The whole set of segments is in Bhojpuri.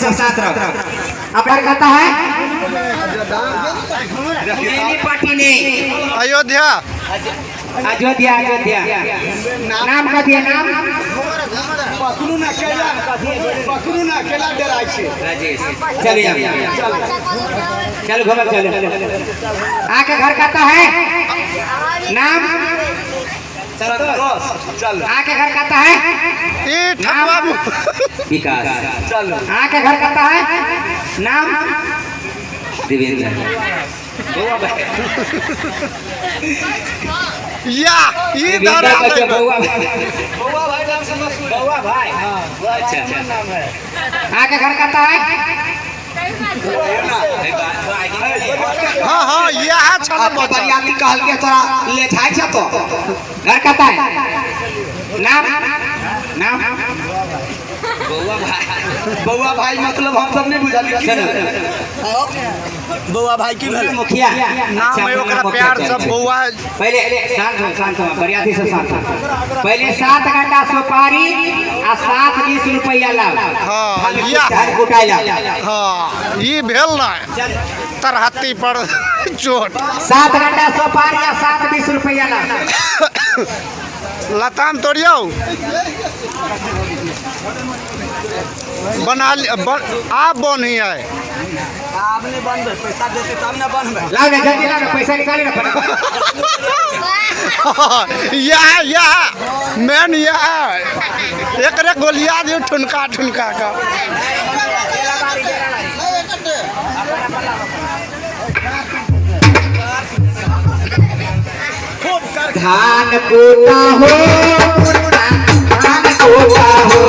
सब साथ रहो। अब कहता है पार्टी ने अयोध्या अयोध्या अयोध्या नाम का दिया नाम चलिए चलो घूम चलो आके घर कहता है नाम आके घर कहता है विकास आके घर कहता है नाम देवेंद्र या इधर आके घर कहता है हाँ हाँ यह बरियाती कहल के तोरा ले जाय छ तो घर कहता है नाम नाम बउआ भाई मतलब हम सब नहीं बुझल बउआ भाई की भेल मुखिया नाम है ओकरा प्यार सब बउआ पहले शांत बरियाती से शांत पहले 7 घंटा सुपारी आ 7-20 रुपया लाभ हाँ धान कुटाइला हाँ ये भेल ना तरहत्ती पर चोट 7 घंटा सुपारी आ 7-20 रुपया लाभ लताम तोड़ियो बना आप बन ही है आपने बंद पैसा देते तब ना बंद लाओ ना जल्दी लाओ पैसा निकाली ना या मैन या एक गोलिया दियो ठुनका ठुनका का धान कोटा हो धान कोटा हो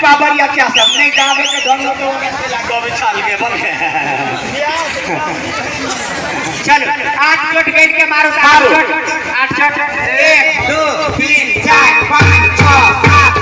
बाबरिया क्या सब नहीं गावे के ढंग तो कभी छाल के बन चलो 8 चोट गेट के मारो 8 चोट 1 2 3 4 5 6 7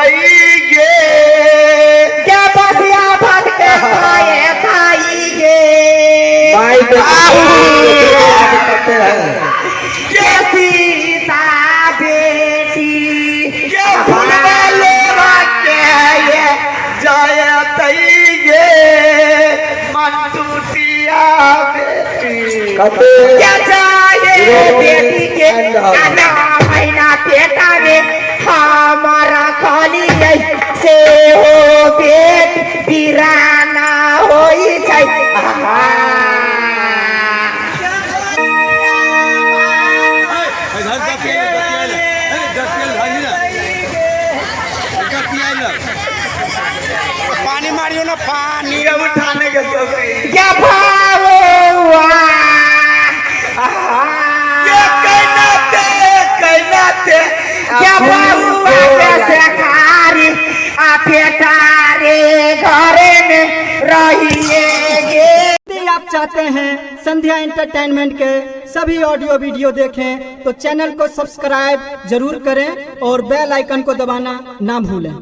तईगे क्या बसिया भट के खाए खाएंगे भाई के सीता बेटी के फुलवाले के ये जाय तईगे मन टूटिया बेटी क्या जाए बेटी के आना महीना पेटा में हमारा खाली से हो बेट बिराना होई छै पानी मारियो ना पानी ये उठाने के सोचे क्या भावुआ ये कहना थे क्या भावुआ कैसे खारी पेटारे घरे में रहिएगे। यदि आप चाहते हैं संध्या एंटरटेनमेंट के सभी ऑडियो वीडियो देखें तो चैनल को सब्सक्राइब जरूर करें और बेल आइकन को दबाना ना भूलें।